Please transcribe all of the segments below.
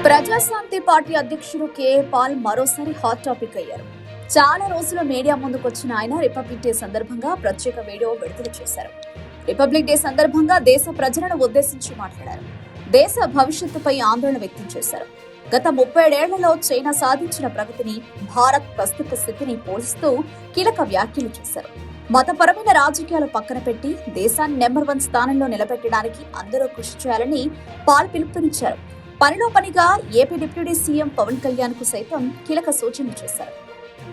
Praja Shanti party అధ్యక్షుడు KA Paul మరోసారి hot topic అయ్యారు. చాలా రోజులు మీడియా ముందుకొచ్చిన ఆయన రిపబ్లిక్ డే సందర్భంగా ప్రత్యేక వీడియో విడుదల చేశారు. రిపబ్లిక్ డే సందర్భంగా దేశ ప్రజలను ఉద్దేశించి మాట్లాడారు. దేశ భవిష్యత్తుపై ఆందోళన వ్యక్తం చేశారు. గత 37 ఏళ్లలో చైనా సాధించిన ప్రగతిని, భారత్ ప్రస్తుత స్థితిని పోల్చుతూ కీలక వ్యాఖ్యలు చేశారు. మతపరమైన రాజకీయాలు పక్కన పెట్టి దేశాన్ని నెంబర్ 1 స్థానంలో నిలబెట్టడానికి అందరూ కృషి చేయాలని పాల్ పిలుపునిచ్చారు. పనిలో పనిగా AP deputy CM Pawan Kalyan కు సైతం కీలక సూచనలు చేశారు.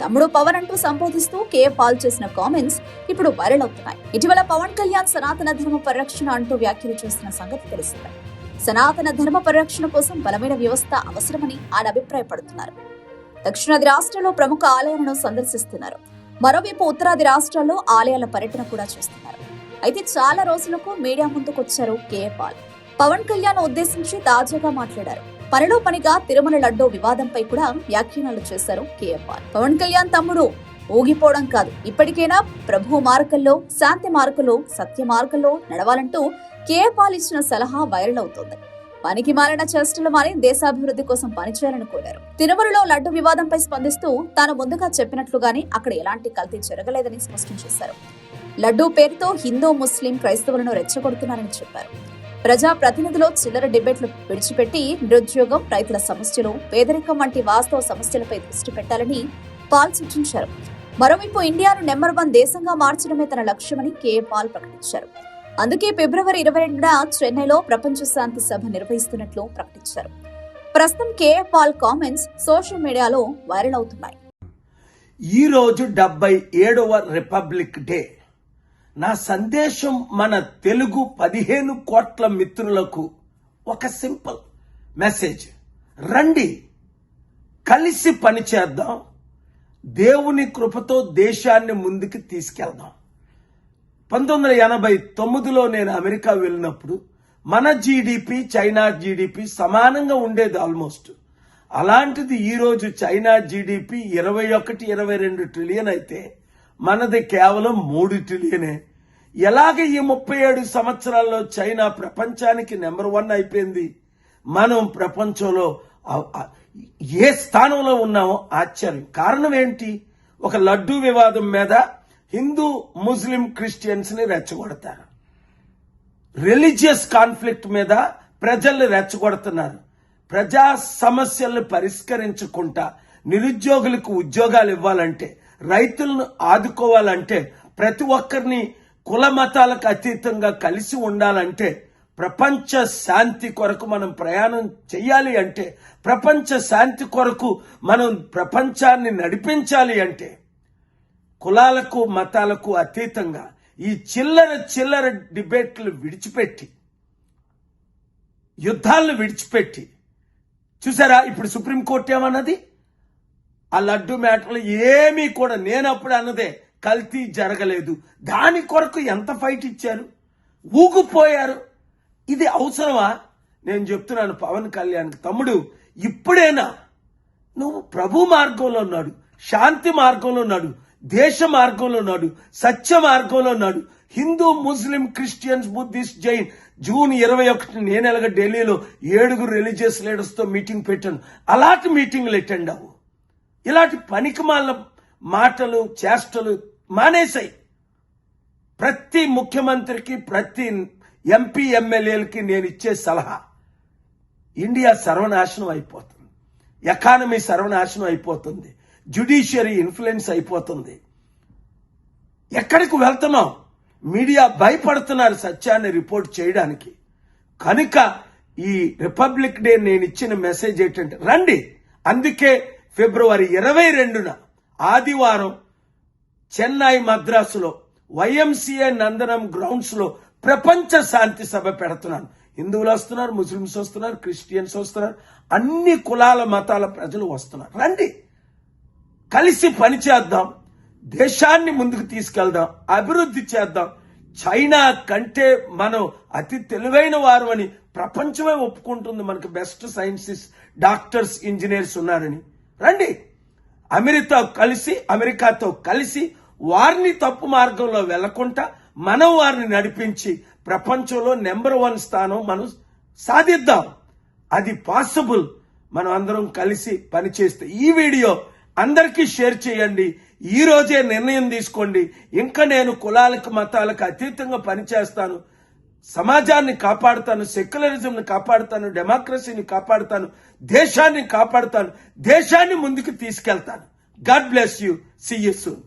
తమ్ముడు పవన్ అంటూ సంబోధిస్తూ కేఏ పాల్ చేసిన కామెంట్స్ ఇప్పుడు వైరల్ అవుతున్నాయి. ఇటీవల పవన్ కళ్యాణ్ సనాతన ధర్మ పరిరక్షణ అంటూ వ్యాఖ్యలు చేసిన సంగతి తెలిసిందే. సనాతన ధర్మ పరిరక్షణ కోసం బలమైన వ్యవస్థ అవసరమని ఆయన అభిప్రాయపడుతున్నారు. దక్షిణాది రాష్ట్రాల్లో ప్రముఖ ఆలయాలను సందర్శిస్తున్నారు. మరోవైపు ఉత్తరాది రాష్ట్రాల్లో ఆలయాల పర్యటన కూడా చేస్తున్నారు. అయితే చాలా రోజులకు మీడియా ముందుకొచ్చారు కేఏ పాల్. పవన్ కళ్యాణ్ ఉద్దేశించి తాజాగా మాట్లాడారు. పనిలో పనిగా తిరుమల లడ్డూ వివాదంపై కూడా వ్యాఖ్యానాలు చేశారు కేఏ పాల్. పవన్ కళ్యాణ్ తమ్ముడు ఊగిపోవడం కాదు, ఇప్పటికైనా ప్రభు మార్గంలో, శాంతి మార్గంలో, సత్య మార్గంలో నడవాలంటూ కేఏ పాల్ ఇచ్చిన సలహా వైరల్ అవుతోంది. పనికి మాలిన చేష్టలు మాని దేశాభివృద్ధి కోసం పనిచేయాలని కోరారు. తిరుమలలో లడ్డు వివాదంపై స్పందిస్తూ తాను ముందుగా చెప్పినట్లుగానే అక్కడ ఎలాంటి కల్తీ జరగలేదని స్పష్టం చేశారు. లడ్డూ పేరుతో హిందూ, ముస్లిం, క్రైస్తవులను రెచ్చగొడుతున్నారని చెప్పారు. ప్రజా ప్రతినిధులు చిల్లర డిబేట్లు విడిచిపెట్టి నిరుద్యోగం, రైతుల సమస్యలు, పేదరికం వంటి వాస్తవ సమస్యలపై దృష్టి పెట్టాలని పాల్ సూచించారు. మరోవైపు ఇండియాను నెంబర్ 1 దేశంగా మార్చడమే తన లక్ష్యమని కేఏ పాల్ ప్రకటించారు. అందుకే ఫిబ్రవరి 22న చెన్నైలో ప్రపంచ శాంతి సభ నిర్వహిస్తున్నట్లు ప్రకటించారు. ప్రస్తుతం కేఏ పాల్ కామెంట్స్ సోషల్ మీడియాలో వైరల్ అవుతున్నాయి. ఈ రోజు 77వ రిపబ్లిక్ డే. నా సందేశం మన తెలుగు 15 కోట్ల మిత్రులకు ఒక సింపుల్ మెసేజ్. రండి, కలిసి పనిచేద్దాం, దేవుని కృపతో దేశాన్ని ముందుకు తీసుకెళ్దాం. 1989లో నేను అమెరికా వెళ్ళినప్పుడు మన జీడిపి, చైనా జీడిపి సమానంగా ఉండేది ఆల్మోస్ట్. అలాంటిది ఈరోజు చైనా జీడిపి 21-22 ట్రిలియన్ అయితే మనది కేవలం 3 ట్రిలియనే. ఎలాగ ఈ 37 సంవత్సరాల్లో చైనా ప్రపంచానికి నెంబర్ 1 అయిపోయింది? మనం ప్రపంచంలో ఏ స్థానంలో ఉన్నామో ఆశ్చర్యం. కారణం ఏంటి? ఒక లడ్డూ వివాదం మీద హిందూ, ముస్లిం, క్రిస్టియన్స్ ని రెచ్చగొడతారు. రిలీజియస్ కాన్ఫ్లిక్ట్ మీద ప్రజల్ని రెచ్చగొడుతున్నారు. ప్రజా సమస్యలను పరిష్కరించుకుంటా నిరుద్యోగులకు ఉద్యోగాలు ఇవ్వాలంటే, రైతులను ఆదుకోవాలంటే, ప్రతి ఒక్కరిని కుల మతాలకు అతీతంగా కలిసి ఉండాలంటే, ప్రపంచ శాంతి కొరకు మనం ప్రయాణం చెయ్యాలి అంటే, ప్రపంచ శాంతి కొరకు మనం ప్రపంచాన్ని నడిపించాలి అంటే, కులాలకు మతాలకు అతీతంగా ఈ చిల్లర డిబేట్లు విడిచిపెట్టి, యుద్ధాలను విడిచిపెట్టి, చూసారా ఇప్పుడు సుప్రీంకోర్టు ఏమన్నది? ఆ లడ్డు మ్యాటర్లో ఏమీ కూడా నేనప్పుడు అన్నదే కల్తీ జరగలేదు. దాని కొరకు ఎంత ఫైట్ ఇచ్చారు, ఊగిపోయారు. ఇది అవసరమా? నేను చెప్తున్నాను పవన్ కళ్యాణ్, తమ్ముడు ఇప్పుడైనా నువ్వు ప్రభు మార్గంలో ఉన్నాడు, శాంతి మార్గంలో ఉన్నాడు, దేశ మార్గంలో ఉన్నాడు, సత్య మార్గంలో ఉన్నాడు. హిందూ, ముస్లిం, క్రిస్టియన్స్, బుద్ధిస్ట్, జైన్ జూన్ 21 నేను ఎలాగ ఢిల్లీలో 7 రిలీజియస్ లీడర్స్ తో మీటింగ్ పెట్టాను. అలాంటి మీటింగ్లు అటెండ్ అవ్వు. ఇలాంటి పనికిమాలిన మాటలు, చేష్టలు మానేశాయి. ప్రతి ముఖ్యమంత్రికి, ప్రతి ఎంపీ, ఎమ్మెల్యేలకి నేను ఇచ్చే సలహా, ఇండియా సర్వనాశనం అయిపోతుంది, ఎకానమీ సర్వనాశనం అయిపోతుంది, జ్యుడిషియరీ ఇన్ఫ్లుయెన్స్ అయిపోతుంది. ఎక్కడికి వెళ్తున్నాం? మీడియా భయపడుతున్నారు సత్యాన్ని రిపోర్ట్ చేయడానికి. కనుక ఈ రిపబ్లిక్ డే నేను ఇచ్చిన మెసేజ్ ఏంటంటే రండి. అందుకే ఫిబ్రవరి 22న ఆదివారం చెన్నై, మద్రాసులో YMCA నందనం గ్రౌండ్స్ లో ప్రపంచ శాంతి సభ పెడుతున్నాను. హిందువులు వస్తున్నారు, ముస్లింస్ వస్తున్నారు, క్రిస్టియన్స్ వస్తున్నారు, అన్ని కులాల మతాల ప్రజలు వస్తున్నారు. రండి, కలిసి పనిచేద్దాం, దేశాన్ని ముందుకు తీసుకెళ్దాం, అభివృద్ధి చేద్దాం. చైనా కంటే మనం అతి తెలివైన వారు అని ప్రపంచమే ఒప్పుకుంటుంది. మనకు బెస్ట్ సైన్సిస్ట్, డాక్టర్స్, ఇంజనీర్స్ ఉన్నారని. రండి, అమెరికాతో కలిసి వారిని తప్పు మార్గంలో వెళ్లకుండా మనం వారిని నడిపించి ప్రపంచంలో నెంబర్ 1 స్థానం మనం సాధిద్దాం. అది పాసిబుల్. మనం అందరం కలిసి పనిచేస్తే. ఈ వీడియో అందరికీ షేర్ చేయండి. ఈ రోజే నిర్ణయం తీసుకోండి. ఇంకా నేను కులాలకు మతాలకు అతీతంగా పనిచేస్తాను, సమాజాన్ని కాపాడుతాను, సెక్యులరిజంని కాపాడుతాను, డెమోక్రసీని కాపాడుతాను, దేశాన్ని కాపాడుతాను, దేశాన్ని ముందుకు తీసుకెళ్తాను. God bless you. See you soon.